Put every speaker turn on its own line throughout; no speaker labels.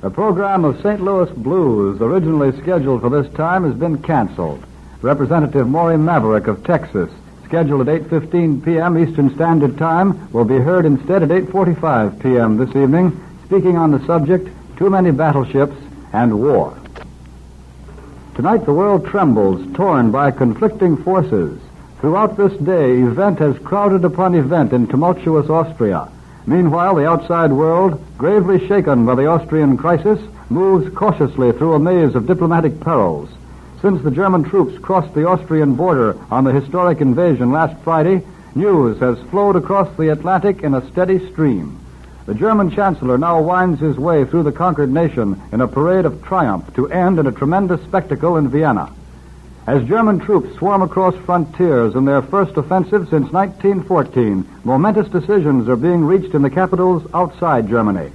The program of St. Louis Blues, originally scheduled for this time, has been canceled. Representative Maury Maverick of Texas, scheduled at 8:15 p.m. Eastern Standard Time, will be heard instead at 8:45 p.m. this evening, speaking on the subject, Too Many Battleships and War. Tonight the world trembles, torn by conflicting forces. Throughout this day, event has crowded upon event in tumultuous Austria. Meanwhile, the outside world, gravely shaken by the Austrian crisis, moves cautiously through a maze of diplomatic perils. Since the German troops crossed the Austrian border on the historic invasion last Friday, news has flowed across the Atlantic in a steady stream. The German Chancellor now winds his way through the conquered nation in a parade of triumph to end in a tremendous spectacle in Vienna. As German troops swarm across frontiers in their first offensive since 1914, momentous decisions are being reached in the capitals outside Germany.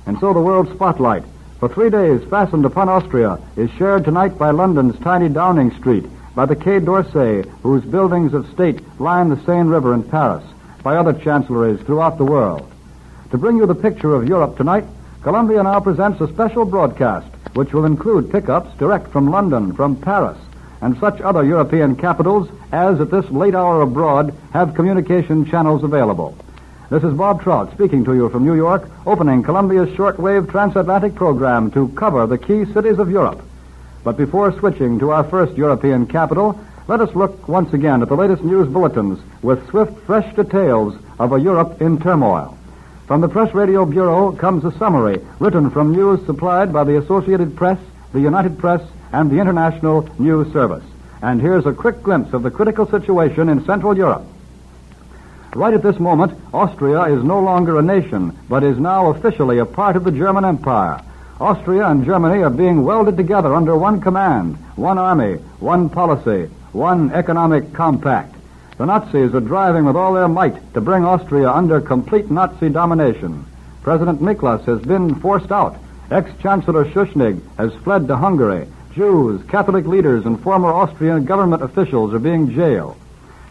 And so the world spotlight, for 3 days fastened upon Austria, is shared tonight by London's tiny Downing Street, by the Quai d'Orsay, whose buildings of state line the Seine River in Paris, by other chancelleries throughout the world. To bring you the picture of Europe tonight, Columbia now presents a special broadcast, which will include pickups direct from London, from Paris, and such other European capitals as at this late hour abroad have communication channels available. This is Bob Trout speaking to you from New York, opening Columbia's shortwave transatlantic program to cover the key cities of Europe. But before switching to our first European capital, let us look once again at the latest news bulletins with swift, fresh details of a Europe in turmoil. From the Press Radio Bureau comes a summary written from news supplied by the Associated Press, the United Press, and the International News Service. And here's a quick glimpse of the critical situation in Central Europe. Right at this moment, Austria is no longer a nation, but is now officially a part of the German Empire. Austria and Germany are being welded together under one command, one army, one policy, one economic compact. The Nazis are driving with all their might to bring Austria under complete Nazi domination. President Miklas has been forced out. Ex-Chancellor Schuschnigg has fled to Hungary. Jews, Catholic leaders, and former Austrian government officials are being jailed.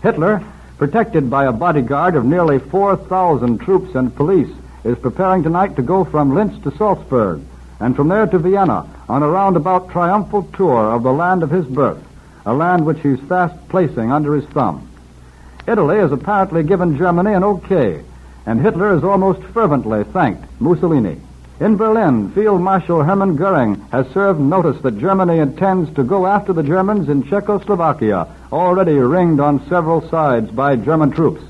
Hitler, protected by a bodyguard of nearly 4,000 troops and police, is preparing tonight to go from Linz to Salzburg, and from there to Vienna on a roundabout triumphal tour of the land of his birth, a land which he's fast placing under his thumb. Italy has apparently given Germany an okay, and Hitler has almost fervently thanked Mussolini. In Berlin, Field Marshal Hermann Goering has served notice that Germany intends to go after the Germans in Czechoslovakia, already ringed on several sides by German troops.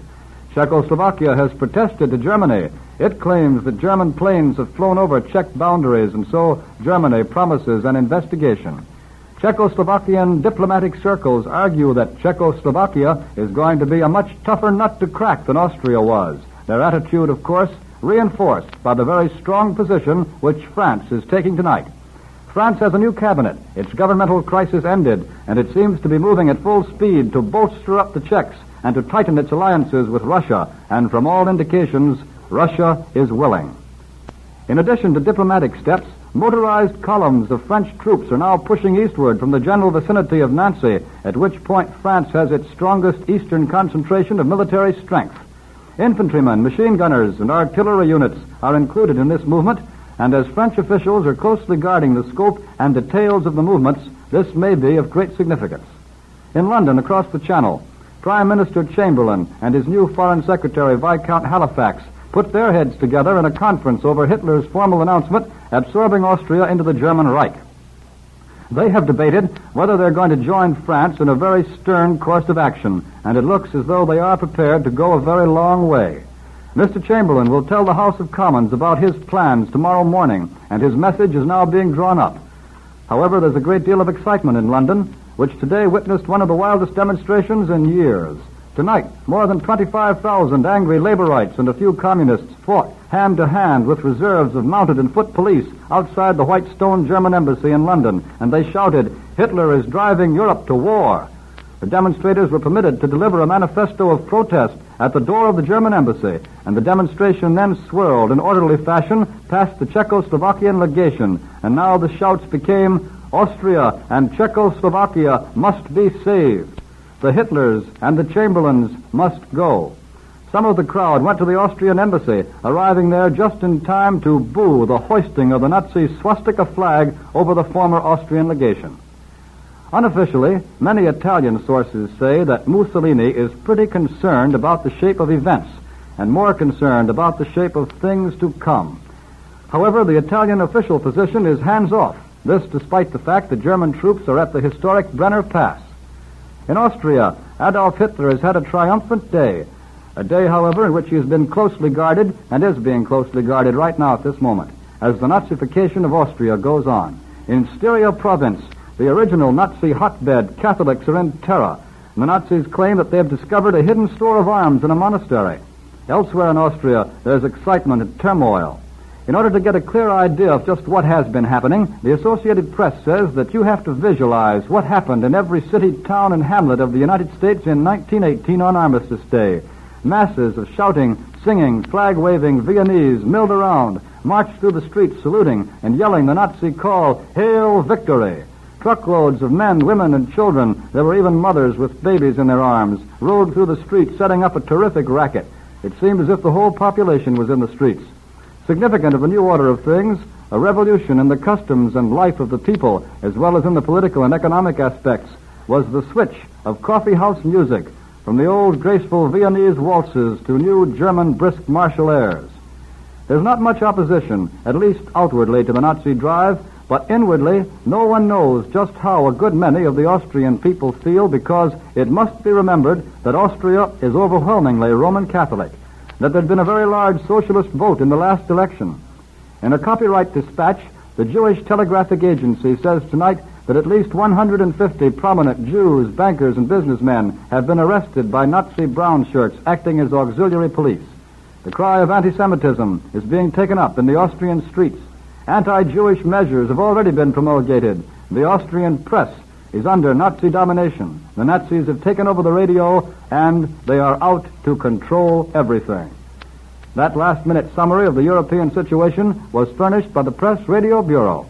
Czechoslovakia has protested to Germany. It claims that German planes have flown over Czech boundaries, and so Germany promises an investigation. Czechoslovakian diplomatic circles argue that Czechoslovakia is going to be a much tougher nut to crack than Austria was. Their attitude, of course, reinforced by the very strong position which France is taking tonight. France has a new cabinet. Its governmental crisis ended, and it seems to be moving at full speed to bolster up the Czechs and to tighten its alliances with Russia, and from all indications, Russia is willing. In addition to diplomatic steps, motorized columns of French troops are now pushing eastward from the general vicinity of Nancy, at which point France has its strongest eastern concentration of military strength. Infantrymen, machine gunners, and artillery units are included in this movement, and as French officials are closely guarding the scope and details of the movements, this may be of great significance. In London, across the Channel, Prime Minister Chamberlain and his new Foreign Secretary Viscount Halifax put their heads together in a conference over Hitler's formal announcement absorbing Austria into the German Reich. They have debated whether they're going to join France in a very stern course of action, and it looks as though they are prepared to go a very long way. Mr. Chamberlain will tell the House of Commons about his plans tomorrow morning, and his message is now being drawn up. However, there's a great deal of excitement in London, which today witnessed one of the wildest demonstrations in years. Tonight, more than 25,000 angry laborites and a few communists fought hand-to-hand with reserves of mounted and foot police outside the white stone German embassy in London, and they shouted, "Hitler is driving Europe to war." The demonstrators were permitted to deliver a manifesto of protest at the door of the German embassy, and the demonstration then swirled in orderly fashion past the Czechoslovakian legation, and now the shouts became, "Austria and Czechoslovakia must be saved. The Hitlers and the Chamberlains must go." Some of the crowd went to the Austrian embassy, arriving there just in time to boo the hoisting of the Nazi swastika flag over the former Austrian legation. Unofficially, many Italian sources say that Mussolini is pretty concerned about the shape of events and more concerned about the shape of things to come. However, the Italian official position is hands-off, this despite the fact that German troops are at the historic Brenner Pass. In Austria, Adolf Hitler has had a triumphant day, a day, however, in which he has been closely guarded and is being closely guarded right now at this moment, as the Nazification of Austria goes on. In Styria province, the original Nazi hotbed, Catholics are in terror. The Nazis claim that they have discovered a hidden store of arms in a monastery. Elsewhere in Austria, there's excitement and turmoil. In order to get a clear idea of just what has been happening, the Associated Press says that you have to visualize what happened in every city, town, and hamlet of the United States in 1918 on Armistice Day. Masses of shouting, singing, flag-waving Viennese milled around, marched through the streets saluting and yelling the Nazi call, "Hail Victory!" Truckloads of men, women, and children, there were even mothers with babies in their arms, rode through the streets setting up a terrific racket. It seemed as if the whole population was in the streets. Significant of a new order of things, a revolution in the customs and life of the people, as well as in the political and economic aspects, was the switch of coffee house music from the old graceful Viennese waltzes to new German brisk martial airs. There's not much opposition, at least outwardly, to the Nazi drive, but inwardly, no one knows just how a good many of the Austrian people feel, because it must be remembered that Austria is overwhelmingly Roman Catholic, that there'd been a very large socialist vote in the last election. In a copyright dispatch, the Jewish Telegraphic Agency says tonight that at least 150 prominent Jews, bankers, and businessmen have been arrested by Nazi brown shirts acting as auxiliary police. The cry of anti-Semitism is being taken up in the Austrian streets. Anti-Jewish measures have already been promulgated. The Austrian press is under Nazi domination. The Nazis have taken over the radio, and they are out to control everything. That last-minute summary of the European situation was furnished by the Press Radio Bureau.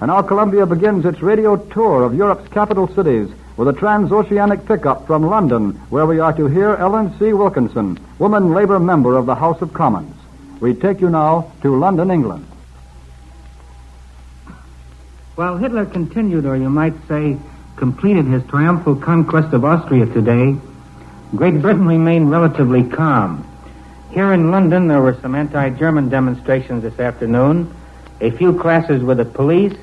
And now Columbia begins its radio tour of Europe's capital cities with a transoceanic pickup from London, where we are to hear Ellen C. Wilkinson, woman labor member of the House of Commons. We take you now to London, England.
While Hitler continued, or you might say, completed his triumphal conquest of Austria today, Great Britain remained relatively calm. Here in London, there were some anti-German demonstrations this afternoon, a few clashes with the police,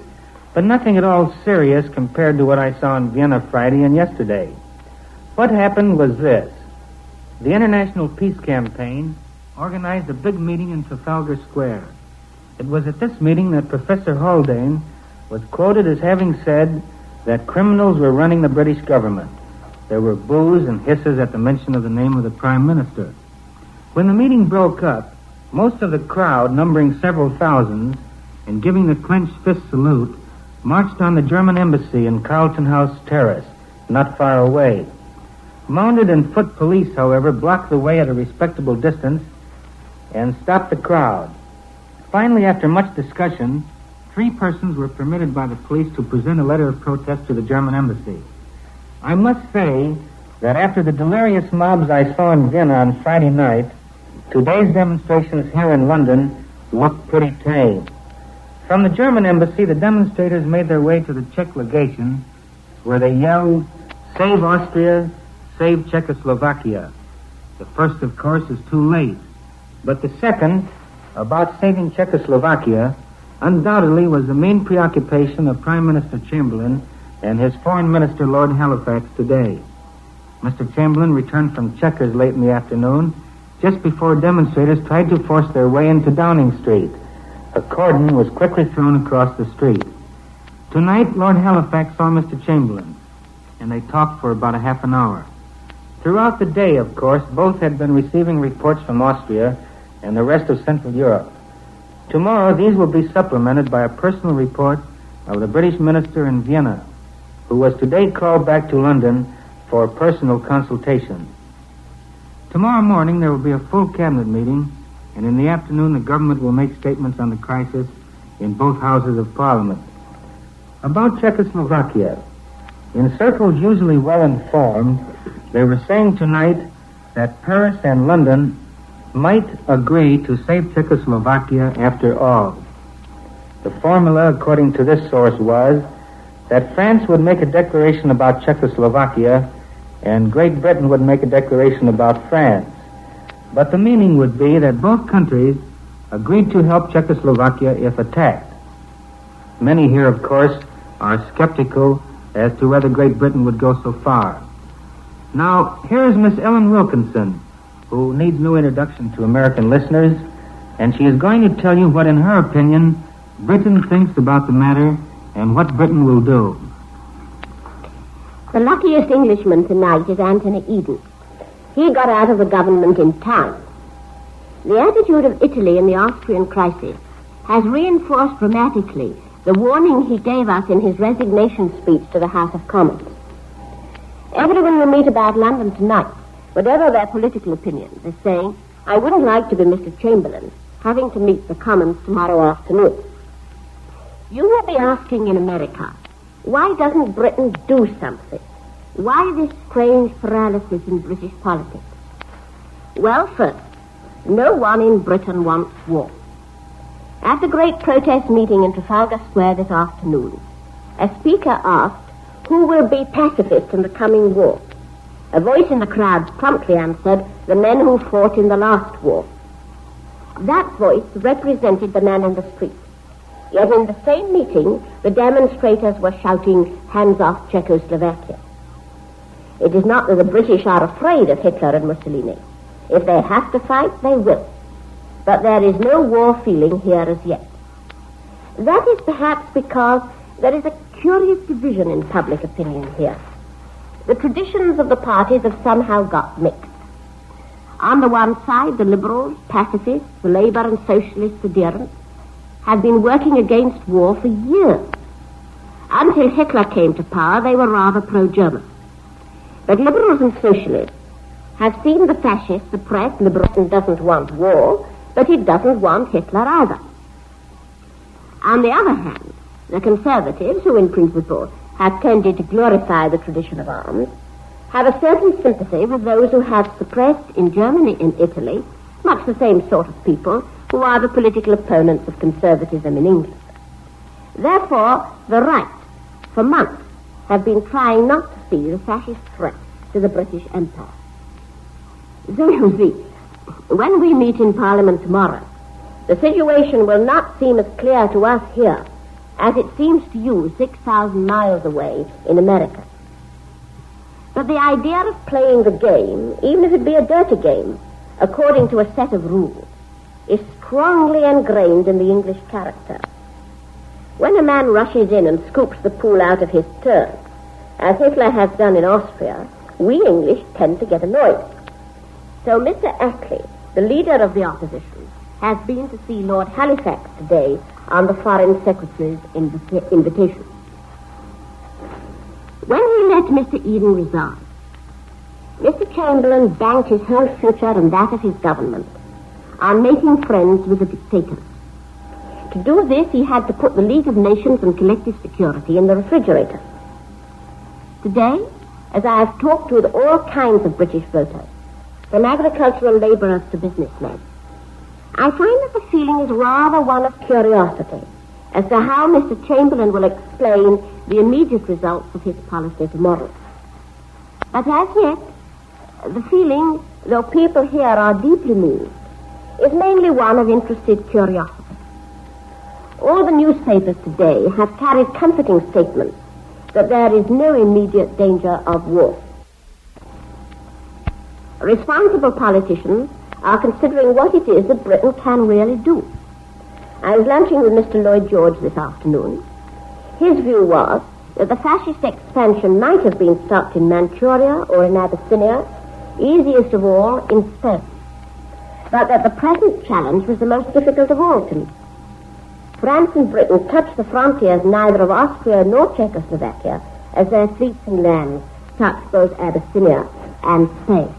but nothing at all serious compared to what I saw in Vienna Friday and yesterday. What happened was this. The International Peace Campaign organized a big meeting in Trafalgar Square. It was at this meeting that Professor Haldane was quoted as having said that criminals were running the British government. There were boos and hisses at the mention of the name of the Prime Minister. When the meeting broke up, most of the crowd, numbering several thousands, and giving the clenched fist salute, marched on the German embassy in Carlton House Terrace, not far away. Mounted and foot police, however, blocked the way at a respectable distance and stopped the crowd. Finally, after much discussion, 3 persons were permitted by the police to present a letter of protest to the German embassy. I must say that after the delirious mobs I saw in Vienna on Friday night, today's demonstrations here in London look pretty tame. From the German embassy, the demonstrators made their way to the Czech legation, where they yelled, "Save Austria, save Czechoslovakia." The first, of course, is too late. But the second, about saving Czechoslovakia, undoubtedly was the main preoccupation of Prime Minister Chamberlain and his Foreign Minister, Lord Halifax, today. Mr. Chamberlain returned from Chequers late in the afternoon, just before demonstrators tried to force their way into Downing Street. A cordon was quickly thrown across the street. Tonight, Lord Halifax saw Mr. Chamberlain, and they talked for about a half an hour. Throughout the day, of course, both had been receiving reports from Austria and the rest of Central Europe. Tomorrow, these will be supplemented by a personal report of the British minister in Vienna, who was today called back to London for personal consultation. Tomorrow morning, there will be a full cabinet meeting, and in the afternoon, the government will make statements on the crisis in both houses of Parliament. About Czechoslovakia, in circles usually well informed, they were saying tonight that Paris and London might agree to save Czechoslovakia after all. The formula, according to this source, was that France would make a declaration about Czechoslovakia and Great Britain would make a declaration about France. But the meaning would be that both countries agreed to help Czechoslovakia if attacked. Many here, of course, are skeptical as to whether Great Britain would go so far. Now, here is Miss Ellen Wilkinson, who needs no introduction to American listeners, and she is going to tell you what, in her opinion, Britain thinks about the matter and what Britain will do.
The luckiest Englishman tonight is Anthony Eden. He got out of the government in time. The attitude of Italy in the Austrian crisis has reinforced dramatically the warning he gave us in his resignation speech to the House of Commons. Everyone will meet about London tonight, whatever their political opinions, is saying, I wouldn't like to be Mr. Chamberlain, having to meet the Commons tomorrow afternoon. You will be asking in America, why doesn't Britain do something? Why this strange paralysis in British politics? Well, first, no one in Britain wants war. At the great protest meeting in Trafalgar Square this afternoon, a speaker asked, who will be pacifist in the coming war? A voice in the crowd promptly answered, the men who fought in the last war. That voice represented the man in the street. Yet in the same meeting, the demonstrators were shouting, hands off Czechoslovakia. It is not that the British are afraid of Hitler and Mussolini. If they have to fight, they will. But there is no war feeling here as yet. That is perhaps because there is a curious division in public opinion here. The traditions of the parties have somehow got mixed. On the one side, the liberals, pacifists, the Labour and Socialist adherents have been working against war for years. Until Hitler came to power, they were rather pro-German. But liberals and socialists have seen the fascists suppress. Britain doesn't want war, but it doesn't want Hitler either. On the other hand, the conservatives, who in principle have tended to glorify the tradition of arms, have a certain sympathy with those who have suppressed in Germany and Italy much the same sort of people who are the political opponents of conservatism in England. Therefore, the right, for months, have been trying not to see the fascist threat to the British Empire. So you see, when we meet in Parliament tomorrow, the situation will not seem as clear to us here as it seems to you 6,000 miles away in America. But the idea of playing the game, even if it be a dirty game, according to a set of rules, is strongly ingrained in the English character. When a man rushes in and scoops the pool out of his turn, as Hitler has done in Austria, we English tend to get annoyed. So Mr. Attlee, the leader of the opposition, has been to see Lord Halifax today on the Foreign Secretary's invitation. When he let Mr. Eden resign, Mr. Chamberlain banked his whole future and that of his government on making friends with the dictators. To do this, he had to put the League of Nations and collective security in the refrigerator. Today, as I have talked with all kinds of British voters, from agricultural labourers to businessmen, I find that the feeling is rather one of curiosity as to how Mr. Chamberlain will explain the immediate results of his policy tomorrow. But as yet, the feeling, though people here are deeply moved, is mainly one of interested curiosity. All the newspapers today have carried comforting statements that there is no immediate danger of war. Responsible politicians are considering what it is that Britain can really do. I was lunching with Mr. Lloyd George this afternoon. His view was that the fascist expansion might have been stopped in Manchuria or in Abyssinia, easiest of all in Spain, but that the present challenge was the most difficult of all to meet. France and Britain touched the frontiers neither of Austria nor Czechoslovakia as their fleets and lands touched both Abyssinia and Spain.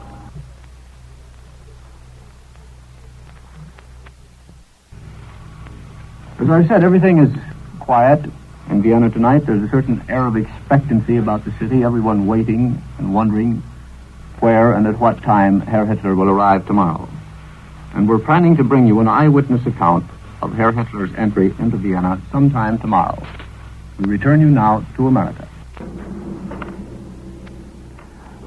As I said, everything is quiet in Vienna tonight. There's a certain air of expectancy about the city, everyone waiting and wondering where and at what time Herr Hitler will arrive tomorrow. And we're planning to bring you an eyewitness account of Herr Hitler's entry into Vienna sometime tomorrow. We return you now to America.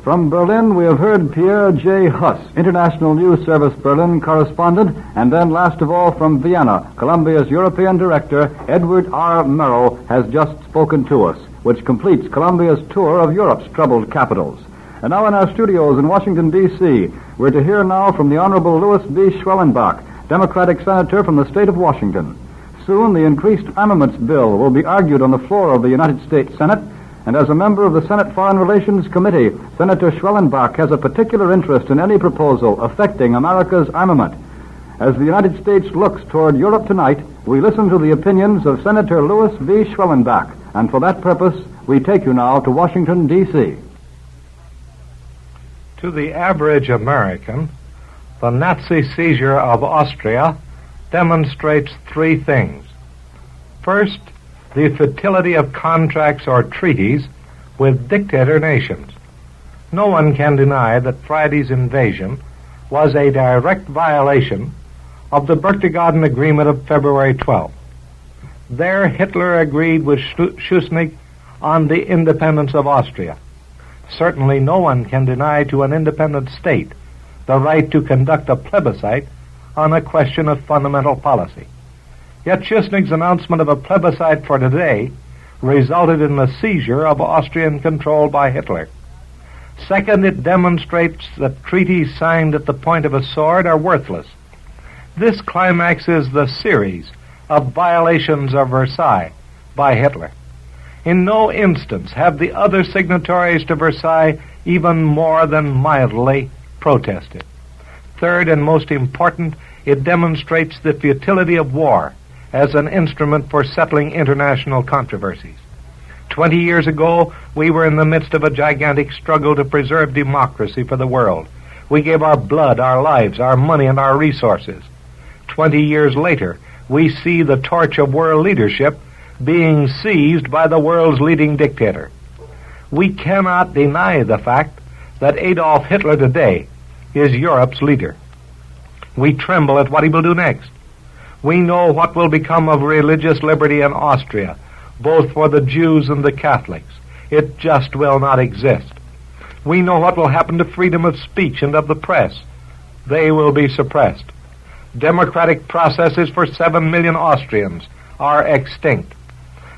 From Berlin, we have heard Pierre J. Huss, International News Service Berlin correspondent, and then last of all from Vienna, Columbia's European Director, Edward R. Murrow, has just spoken to us, which completes Columbia's tour of Europe's troubled capitals. And now in our studios in Washington, D.C., we're to hear now from the Honorable Louis B. Schwellenbach, Democratic Senator from the state of Washington. Soon, the increased armaments bill will be argued on the floor of the United States Senate, and as a member of the Senate Foreign Relations Committee, Senator Schwellenbach has a particular interest in any proposal affecting America's armament. As the United States looks toward Europe tonight, we listen to the opinions of Senator Louis B. Schwellenbach, and for that purpose, we take you now to Washington, D.C.
To the average American, the Nazi seizure of Austria demonstrates three things. First, the futility of contracts or treaties with dictator nations. No one can deny that Friday's invasion was a direct violation of the Berchtesgaden Agreement of February 12th. There, Hitler agreed with Schuschnigg on the independence of Austria. Certainly no one can deny to an independent state the right to conduct a plebiscite on a question of fundamental policy. Yet Schuschnigg's announcement of a plebiscite for today resulted in the seizure of Austrian control by Hitler. Second, it demonstrates that treaties signed at the point of a sword are worthless. This climaxes the series of violations of Versailles by Hitler. In no instance have the other signatories to Versailles even more than mildly protested. Third, and most important, it demonstrates the futility of war as an instrument for settling international controversies. 20 years ago, we were in the midst of a gigantic struggle to preserve democracy for the world. We gave our blood, our lives, our money, and our resources. 20 years later, we see the torch of world leadership being seized by the world's leading dictator. We cannot deny the fact that Adolf Hitler today is Europe's leader. We tremble at what he will do next. We know what will become of religious liberty in Austria, both for the Jews and the Catholics. It just will not exist. We know what will happen to freedom of speech and of the press. They will be suppressed. Democratic processes for 7 million Austrians are extinct.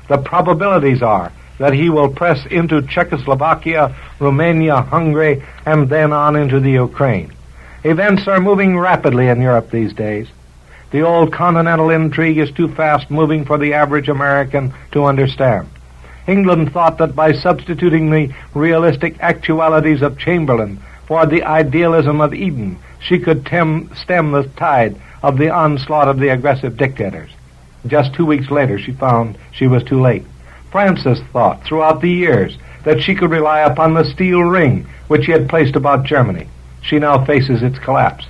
The probabilities are that he will press into Czechoslovakia, Romania, Hungary, and then on into the Ukraine. Events are moving rapidly in Europe these days. The old continental intrigue is too fast moving for the average American to understand. England thought that by substituting the realistic actualities of Chamberlain for the idealism of Eden, she could stem the tide of the onslaught of the aggressive dictators. Just 2 weeks later, she found she was too late. Francis thought throughout the years that she could rely upon the steel ring which he had placed about Germany. She now faces its collapse.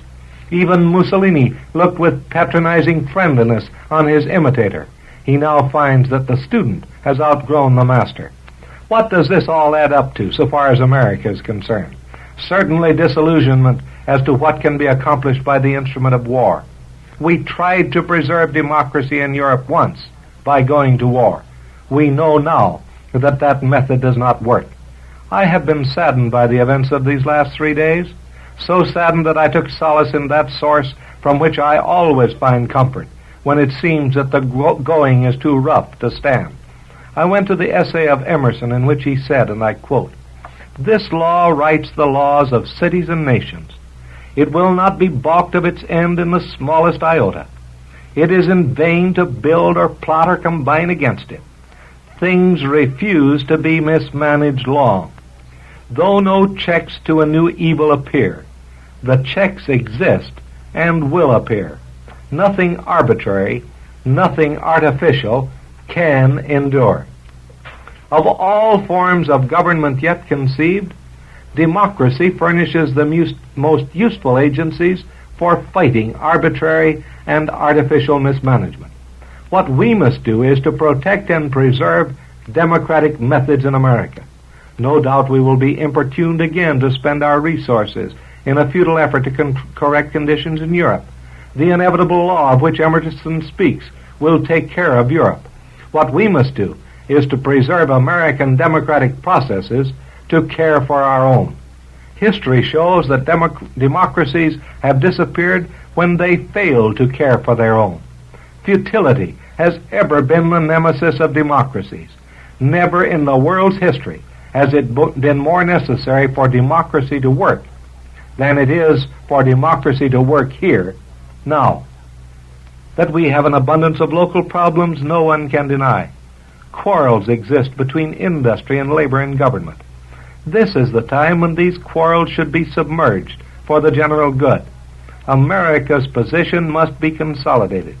Even Mussolini looked with patronizing friendliness on his imitator. He now finds that the student has outgrown the master. What does this all add up to so far as America is concerned? Certainly disillusionment as to what can be accomplished by the instrument of war. We tried to preserve democracy in Europe once by going to war. We know now that that method does not work. I have been saddened by the events of these last 3 days, so saddened that I took solace in that source from which I always find comfort when it seems that the going is too rough to stand. I went to the essay of Emerson in which he said, and I quote, "This law writes the laws of cities and nations. It will not be balked of its end in the smallest iota. It is in vain to build or plot or combine against it. Things refuse to be mismanaged long. Though no checks to a new evil appear, the checks exist and will appear. Nothing arbitrary, nothing artificial can endure." Of all forms of government yet conceived, democracy furnishes the most useful agencies for fighting arbitrary and artificial mismanagement. What we must do is to protect and preserve democratic methods in America. No doubt we will be importuned again to spend our resources in a futile effort to correct conditions in Europe. The inevitable law of which Emerson speaks will take care of Europe. What we must do is to preserve American democratic processes to care for our own. History shows that democracies have disappeared when they fail to care for their own. Futility has ever been the nemesis of democracies. Never in the world's history has it been more necessary for democracy to work than it is for democracy to work here now. That we have an abundance of local problems, no one can deny. Quarrels exist between industry and labor in government. This is the time when these quarrels should be submerged for the general good. America's position must be consolidated.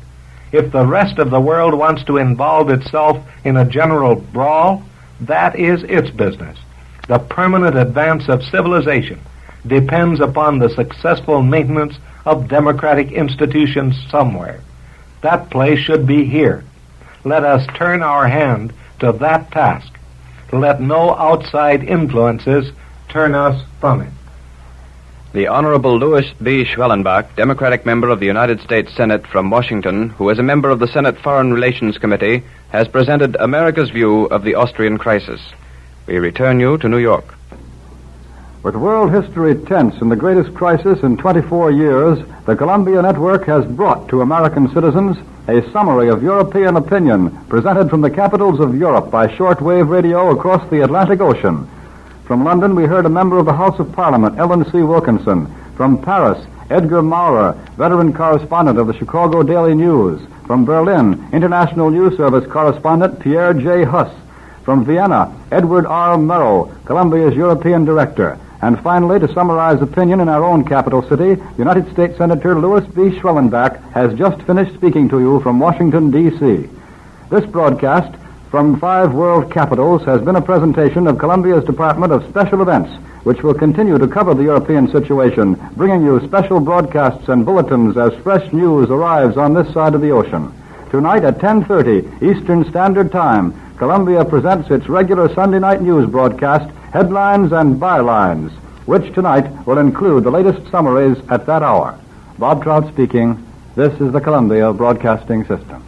If the rest of the world wants to involve itself in a general brawl, that is its business. The permanent advance of civilization depends upon the successful maintenance of democratic institutions somewhere. That place should be here. Let us turn our hand to that task. Let no outside influences turn us from it.
The Honorable Louis B. Schwellenbach, Democratic member of the United States Senate from Washington, who is a member of the Senate Foreign Relations Committee, has presented America's view of the Austrian crisis. We return you to New York.
With world history tense in the greatest crisis in 24 years, the Columbia Network has brought to American citizens a summary of European opinion presented from the capitals of Europe by shortwave radio across the Atlantic Ocean. From London, we heard a member of the House of Parliament, Ellen C. Wilkinson. From Paris, Edgar Maurer, veteran correspondent of the Chicago Daily News. From Berlin, International News Service correspondent Pierre J. Huss. From Vienna, Edward R. Murrow, Columbia's European director. And finally, to summarize opinion in our own capital city, United States Senator Louis B. Schwellenbach has just finished speaking to you from Washington, D.C. This broadcast from 5 world capitals has been a presentation of Columbia's Department of Special Events, which will continue to cover the European situation, bringing you special broadcasts and bulletins as fresh news arrives on this side of the ocean. Tonight at 10:30 Eastern Standard Time, Columbia presents its regular Sunday night news broadcast, Headlines and Bylines, which tonight will include the latest summaries at that hour. Bob Trout speaking. This is the Columbia Broadcasting System.